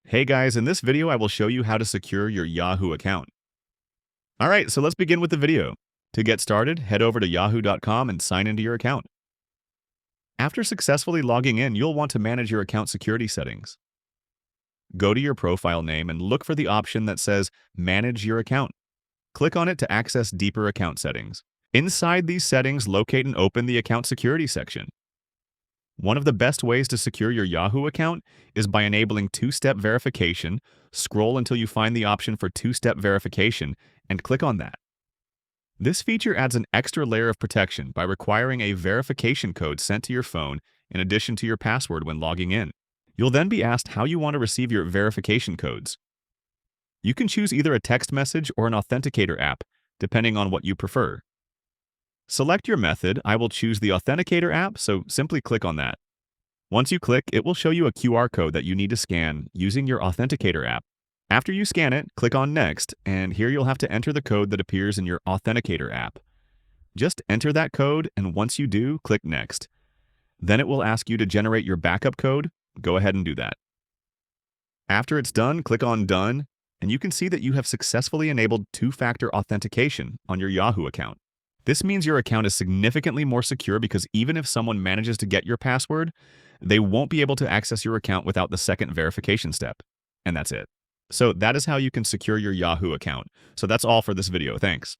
Hey guys, in this video I will show you how to secure your Yahoo account. Alright, so let's begin with the video. To get started, head over to yahoo.com and sign into your account. After successfully logging in, you'll want to manage your account security settings. Go to your profile name and look for the option that says Manage Your Account. Click on it to access deeper account settings. Inside these settings, locate and open the Account Security section. One of the best ways to secure your Yahoo account is by enabling two-step verification. Scroll until you find the option for two-step verification and click on that. This feature adds an extra layer of protection by requiring a verification code sent to your phone in addition to your password when logging in. You'll then be asked how you want to receive your verification codes. You can choose either a text message or an authenticator app, depending on what you prefer. Select your method. I will choose the Authenticator app, so simply click on that. Once you click, it will show you a QR code that you need to scan using your Authenticator app. After you scan it, click on Next, and here you'll have to enter the code that appears in your Authenticator app. Just enter that code, and once you do, click Next. Then it will ask you to generate your backup code. Go ahead and do that. After it's done, click on Done, and you can see that you have successfully enabled two-factor authentication on your Yahoo account. This means your account is significantly more secure because even if someone manages to get your password, they won't be able to access your account without the second verification step. And that's it. So that is how you can secure your Yahoo account. So that's all for this video. Thanks.